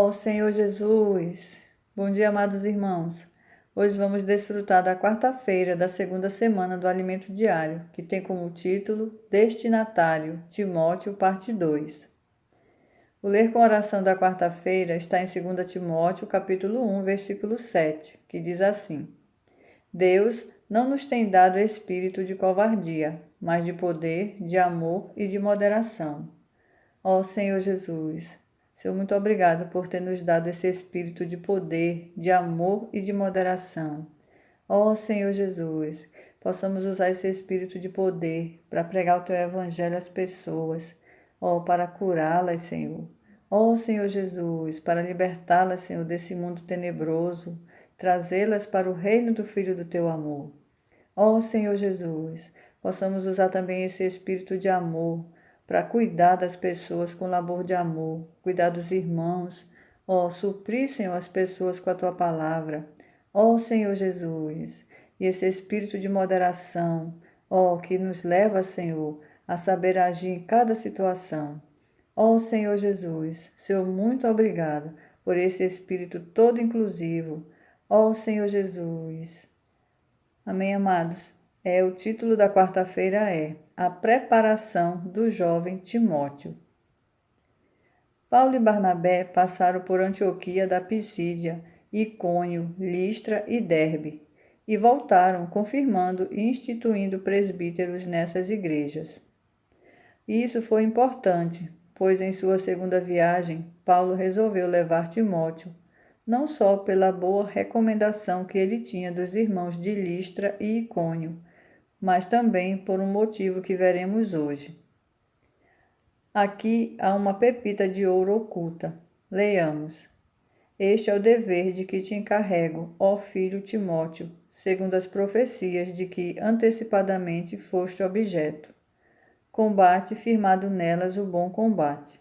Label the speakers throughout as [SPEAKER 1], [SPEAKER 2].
[SPEAKER 1] Ó Senhor Jesus! Bom dia, amados irmãos! Hoje vamos desfrutar da quarta-feira da segunda semana do Alimento Diário, que tem como título Destinatário, Timóteo, parte 2. O ler com oração da quarta-feira está em 2 Timóteo, capítulo 1, versículo 7, que diz assim: Deus não nos tem dado espírito de covardia, mas de poder, de amor e de moderação. Ó Senhor Jesus! Senhor, muito obrigado por ter nos dado esse espírito de poder, de amor e de moderação. Ó Senhor Jesus, possamos usar esse espírito de poder para pregar o Teu Evangelho às pessoas, para curá-las, Senhor. Ó Senhor Jesus, para libertá-las, Senhor, desse mundo tenebroso, trazê-las para o reino do Filho do Teu amor. Ó Senhor Jesus, possamos usar também esse espírito de amor para cuidar das pessoas com labor de amor, cuidar dos irmãos, suprir, Senhor, as pessoas com a Tua palavra. Ó Senhor Jesus, e esse espírito de moderação, que nos leva, Senhor, a saber agir em cada situação. Ó Senhor Jesus, Senhor, muito obrigado por esse espírito todo inclusivo. Ó Senhor Jesus. Amém, amados? O título da quarta-feira é A Preparação do Jovem Timóteo. Paulo e Barnabé passaram por Antioquia da Pisídia, Icônio, Listra e Derbe, e voltaram confirmando e instituindo presbíteros nessas igrejas. Isso foi importante, pois em sua segunda viagem, Paulo resolveu levar Timóteo, não só pela boa recomendação que ele tinha dos irmãos de Listra e Icônio, mas também por um motivo que veremos hoje. Aqui há uma pepita de ouro oculta. Leiamos. Este é o dever de que te encarrego, ó filho Timóteo, segundo as profecias de que antecipadamente foste objeto. Combate firmado nelas o bom combate.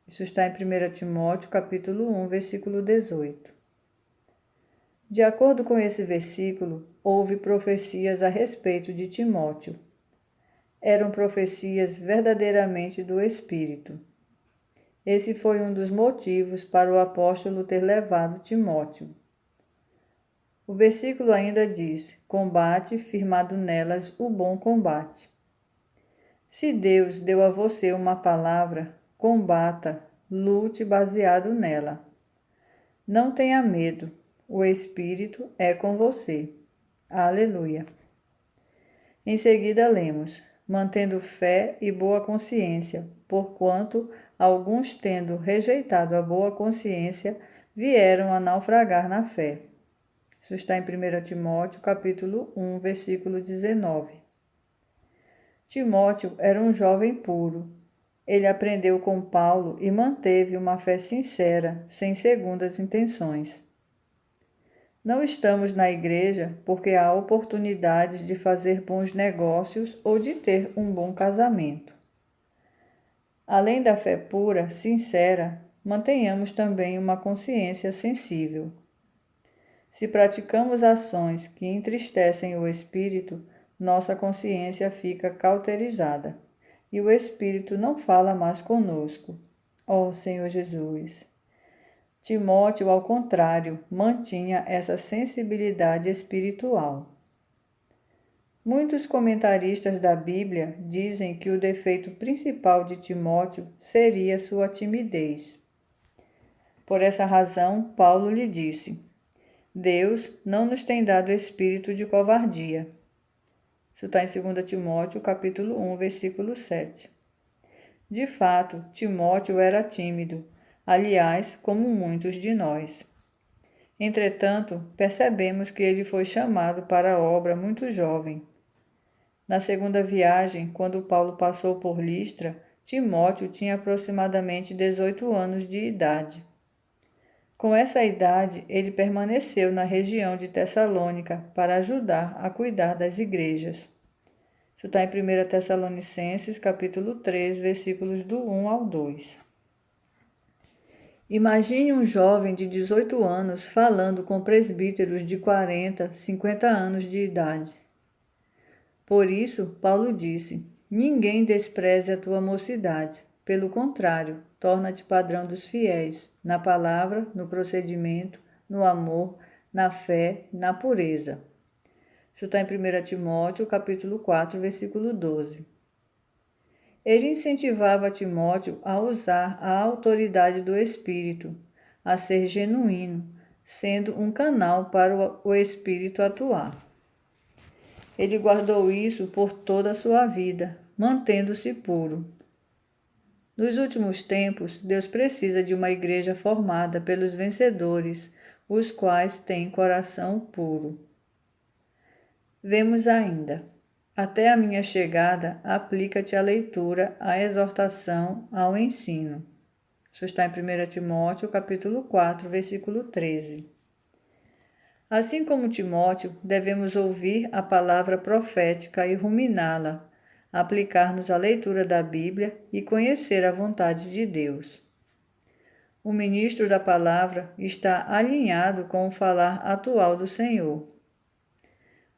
[SPEAKER 1] Isso está em 1 Timóteo, capítulo 1, versículo 18. De acordo com esse versículo, houve profecias a respeito de Timóteo. Eram profecias verdadeiramente do Espírito. Esse foi um dos motivos para o apóstolo ter levado Timóteo. O versículo ainda diz: combate firmado nelas o bom combate. Se Deus deu a você uma palavra, combata, lute baseado nela. Não tenha medo, o Espírito é com você. Aleluia. Em seguida lemos, mantendo fé e boa consciência, porquanto alguns, tendo rejeitado a boa consciência, vieram a naufragar na fé. Isso está em 1 Timóteo, capítulo 1, versículo 19. Timóteo era um jovem puro. Ele aprendeu com Paulo e manteve uma fé sincera, sem segundas intenções. Não estamos na igreja porque há oportunidades de fazer bons negócios ou de ter um bom casamento. Além da fé pura, sincera, mantenhamos também uma consciência sensível. Se praticamos ações que entristecem o espírito, nossa consciência fica cauterizada e o Espírito não fala mais conosco. Ó Senhor Jesus! Timóteo, ao contrário, mantinha essa sensibilidade espiritual. Muitos comentaristas da Bíblia dizem que o defeito principal de Timóteo seria sua timidez. Por essa razão, Paulo lhe disse: Deus não nos tem dado espírito de covardia. Isso está em 2 Timóteo, capítulo 1, versículo 7. De fato, Timóteo era tímido, aliás, como muitos de nós. Entretanto, percebemos que ele foi chamado para a obra muito jovem. Na segunda viagem, quando Paulo passou por Listra, Timóteo tinha aproximadamente 18 anos de idade. Com essa idade, ele permaneceu na região de Tessalônica para ajudar a cuidar das igrejas. Isso está em 1 Tessalonicenses, capítulo 3, versículos do 1 ao 2. Imagine um jovem de 18 anos falando com presbíteros de 40, 50 anos de idade. Por isso, Paulo disse: ninguém despreze a tua mocidade. Pelo contrário, torna-te padrão dos fiéis, na palavra, no procedimento, no amor, na fé, na pureza. Isso está em 1 Timóteo, capítulo 4, versículo 12. Ele incentivava Timóteo a usar a autoridade do Espírito, a ser genuíno, sendo um canal para o Espírito atuar. Ele guardou isso por toda a sua vida, mantendo-se puro. Nos últimos tempos, Deus precisa de uma igreja formada pelos vencedores, os quais têm coração puro. Vemos ainda: até a minha chegada, aplica-te à leitura, à exortação, ao ensino. Isso está em 1 Timóteo, capítulo 4, versículo 13. Assim como Timóteo, devemos ouvir a palavra profética e ruminá-la, aplicar-nos à leitura da Bíblia e conhecer a vontade de Deus. O ministro da palavra está alinhado com o falar atual do Senhor.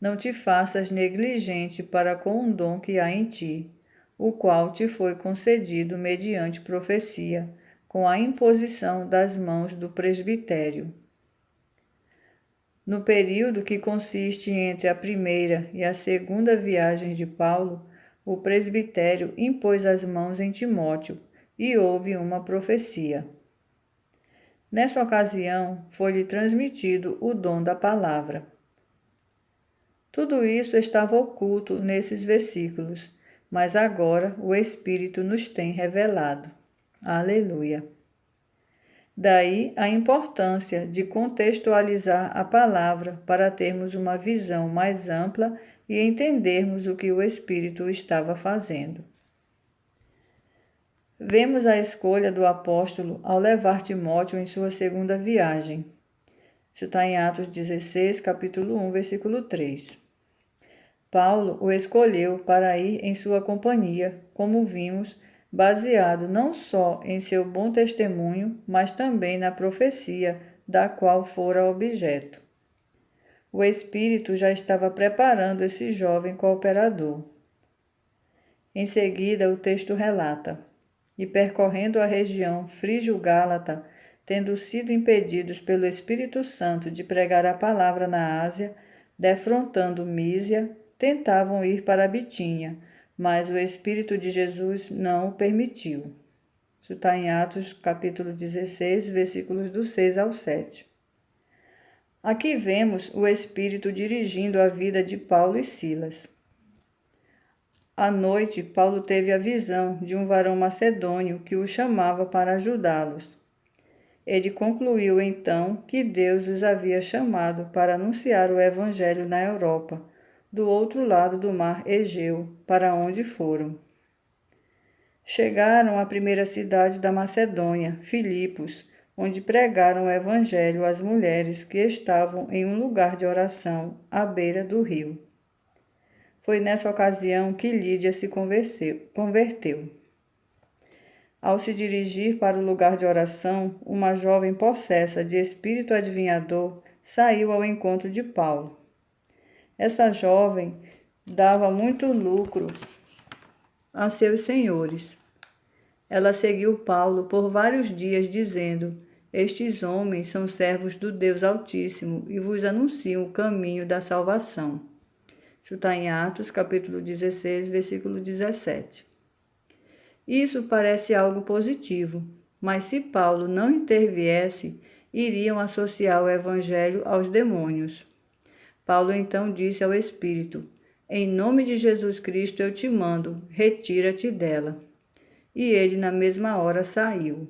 [SPEAKER 1] Não te faças negligente para com um dom que há em ti, o qual te foi concedido mediante profecia, com a imposição das mãos do presbitério. No período que consiste entre a primeira e a segunda viagem de Paulo, o presbitério impôs as mãos em Timóteo e houve uma profecia. Nessa ocasião, foi-lhe transmitido o dom da palavra. Tudo isso estava oculto nesses versículos, mas agora o Espírito nos tem revelado. Aleluia! Daí a importância de contextualizar a palavra para termos uma visão mais ampla e entendermos o que o Espírito estava fazendo. Vemos a escolha do apóstolo ao levar Timóteo em sua segunda viagem. Isso está em Atos 16, capítulo 1, versículo 3. Paulo o escolheu para ir em sua companhia, como vimos, baseado não só em seu bom testemunho, mas também na profecia da qual fora objeto. O Espírito já estava preparando esse jovem cooperador. Em seguida, o texto relata: e percorrendo a região frígio-gálata, tendo sido impedidos pelo Espírito Santo de pregar a palavra na Ásia, defrontando Mísia, tentavam ir para a Bitínia, mas o Espírito de Jesus não o permitiu. Isso está em Atos, capítulo 16, versículos do 6 ao 7. Aqui vemos o Espírito dirigindo a vida de Paulo e Silas. À noite, Paulo teve a visão de um varão macedônio que o chamava para ajudá-los. Ele concluiu então que Deus os havia chamado para anunciar o Evangelho na Europa, do outro lado do mar Egeu, para onde foram. Chegaram à primeira cidade da Macedônia, Filipos, onde pregaram o Evangelho às mulheres que estavam em um lugar de oração à beira do rio. Foi nessa ocasião que Lídia se converteu. Ao se dirigir para o lugar de oração, uma jovem possessa de espírito adivinhador saiu ao encontro de Paulo. Essa jovem dava muito lucro a seus senhores. Ela seguiu Paulo por vários dias, dizendo: estes homens são servos do Deus Altíssimo e vos anunciam o caminho da salvação. Isso está em Atos, capítulo 16, versículo 17. Isso parece algo positivo, mas se Paulo não interviesse, iriam associar o Evangelho aos demônios. Paulo então disse ao Espírito: em nome de Jesus Cristo eu te mando, retira-te dela. E ele na mesma hora saiu.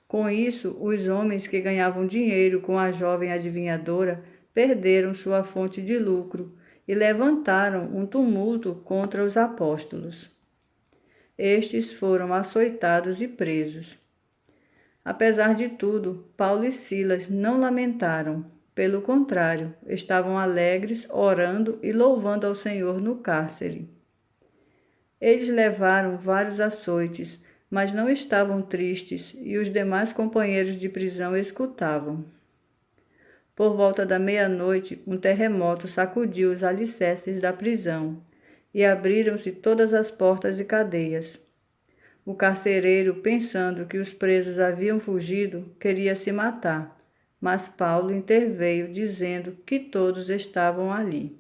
[SPEAKER 1] Com isso, os homens que ganhavam dinheiro com a jovem adivinhadora perderam sua fonte de lucro e levantaram um tumulto contra os apóstolos. Estes foram açoitados e presos. Apesar de tudo, Paulo e Silas não lamentaram. Pelo contrário, estavam alegres, orando e louvando ao Senhor no cárcere. Eles levaram vários açoites, mas não estavam tristes, e os demais companheiros de prisão escutavam. Por volta da meia-noite, um terremoto sacudiu os alicerces da prisão, e abriram-se todas as portas e cadeias. O carcereiro, pensando que os presos haviam fugido, queria se matar, mas Paulo interveio, dizendo que todos estavam ali.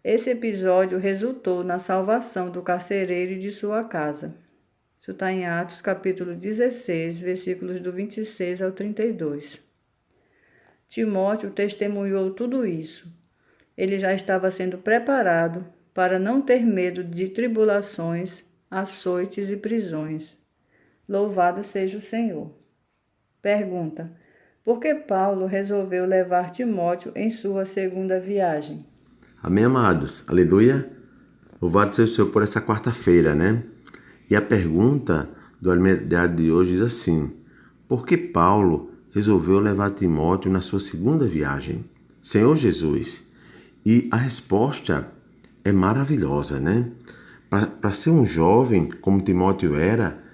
[SPEAKER 1] Esse episódio resultou na salvação do carcereiro e de sua casa. Isso está em Atos, capítulo 16, versículos do 26 ao 32. Timóteo testemunhou tudo isso. Ele já estava sendo preparado para não ter medo de tribulações, açoites e prisões. Louvado seja o Senhor. Pergunta: por que Paulo resolveu levar Timóteo em sua segunda viagem?
[SPEAKER 2] Amém, amados? Aleluia! Louvado seja o Senhor por essa quarta-feira, né? E a pergunta do alimento diário de hoje diz assim: por que Paulo resolveu levar Timóteo na sua segunda viagem? Senhor Jesus. E a resposta é maravilhosa, né? Para ser um jovem, como Timóteo era,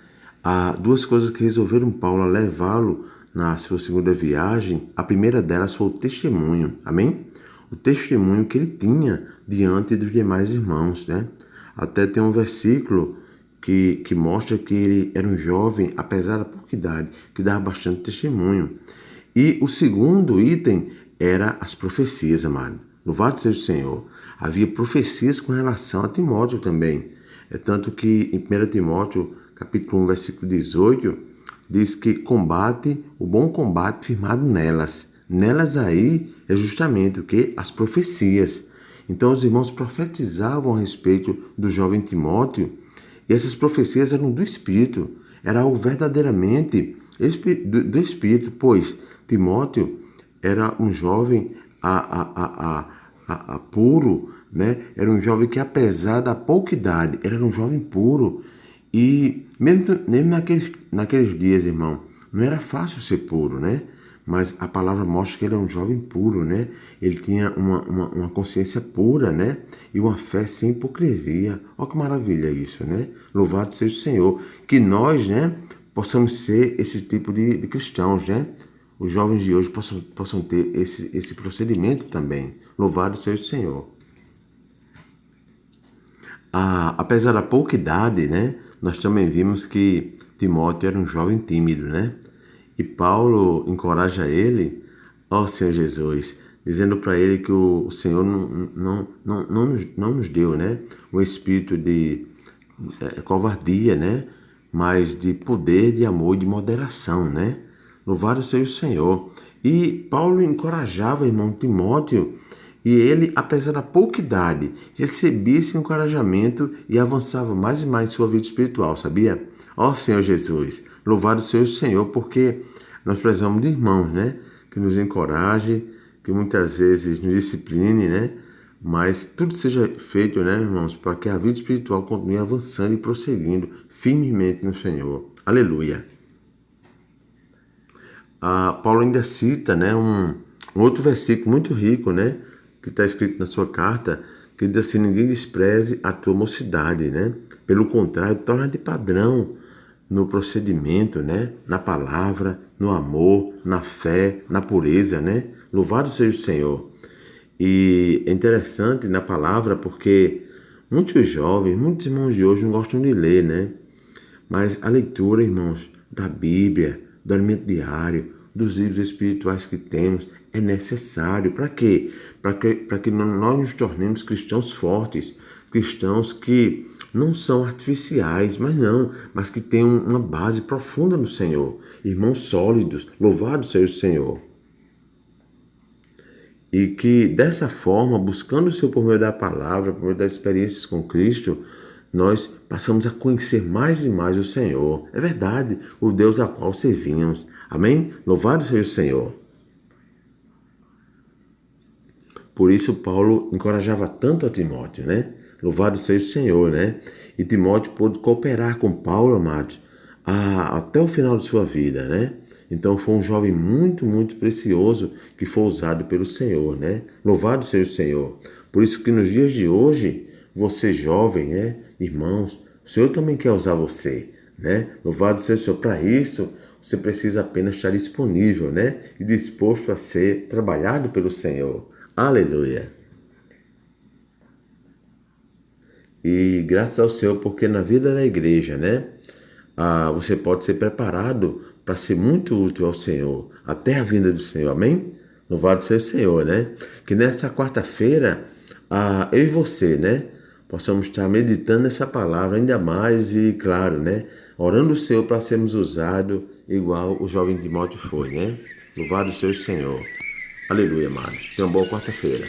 [SPEAKER 2] há duas coisas que resolveram Paulo levá-lo na sua segunda viagem. A primeira delas foi o testemunho, amém? O testemunho que ele tinha diante dos demais irmãos, né? Até tem um versículo que mostra que ele era um jovem, apesar da pouca idade, que dava bastante testemunho. E o segundo item era as profecias, amado. Louvado seja o Senhor. Havia profecias com relação a Timóteo também. É tanto que em 1 Timóteo, capítulo 1, versículo 18, diz que combate o bom combate firmado nelas. Nelas aí é justamente o que? As profecias. Então os irmãos profetizavam a respeito do jovem Timóteo, e essas profecias eram do Espírito. Era algo verdadeiramente do Espírito, pois Timóteo era um jovem puro, né? Era um jovem que, apesar da pouca idade, era um jovem puro. E mesmo naqueles dias, irmão, não era fácil ser puro, né? Mas a palavra mostra que ele é um jovem puro, né? Ele tinha uma consciência pura, né? E uma fé sem hipocrisia. Olha que maravilha isso, né? Louvado seja o Senhor. Que nós, né, possamos ser esse tipo de cristãos, né? Os jovens de hoje possam ter esse procedimento também. Louvado seja o Senhor. Apesar da pouca idade, né, nós também vimos que Timóteo era um jovem tímido, né? E Paulo encoraja ele, ó Senhor Jesus, dizendo para ele que o Senhor não nos deu, né, um espírito de covardia, né, mas de poder, de amor e de moderação, né? Louvado seja o Senhor. E Paulo encorajava o irmão Timóteo, e ele, apesar da pouca idade, recebia esse encorajamento e avançava mais e mais em sua vida espiritual, sabia? Ó Senhor Jesus, louvado seja o Senhor, porque nós precisamos de irmãos, né? Que nos encoraje, que muitas vezes nos discipline, né? Mas tudo seja feito, né, irmãos, para que a vida espiritual continue avançando e prosseguindo firmemente no Senhor. Aleluia. Paulo ainda cita, né, um outro versículo muito rico, né, que está escrito na sua carta, que diz assim: ninguém despreze a tua mocidade, né? Pelo contrário, torna-te padrão no procedimento, né? Na palavra, no amor, na fé, na pureza, né? Louvado seja o Senhor. E é interessante na palavra porque muitos jovens, muitos irmãos de hoje não gostam de ler, né? Mas a leitura, irmãos, da Bíblia, do alimento diário, dos livros espirituais que temos, é necessário. Para quê? Para que nós nos tornemos cristãos fortes, cristãos que não são artificiais, mas que têm uma base profunda no Senhor. Irmãos sólidos, louvado seja o Senhor. E que dessa forma, buscando o Senhor por meio da palavra, por meio das experiências com Cristo, nós passamos a conhecer mais e mais o Senhor. É verdade, o Deus a qual servimos. Amém? Louvado seja o Senhor. Por isso Paulo encorajava tanto a Timóteo, né? Louvado seja o Senhor, né? E Timóteo pôde cooperar com Paulo, amados, até o final de sua vida, né? Então foi um jovem muito, muito precioso que foi usado pelo Senhor, né? Louvado seja o Senhor. Por isso que nos dias de hoje, você jovem, né? Irmãos, o Senhor também quer usar você, né? Louvado seja o Senhor. Para isso, você precisa apenas estar disponível, né? E disposto a ser trabalhado pelo Senhor. Aleluia. E graças ao Senhor, porque na vida da igreja, né? você pode ser preparado para ser muito útil ao Senhor, até a vinda do Senhor, amém? Louvado seja o Senhor, né? Que nessa quarta-feira, eu e você, né, possamos estar meditando essa palavra ainda mais e, claro, né, orando o Senhor para sermos usados igual o jovem Timóteo foi, né? Louvado seja o Senhor. Aleluia, amados. Tenha uma boa quarta-feira.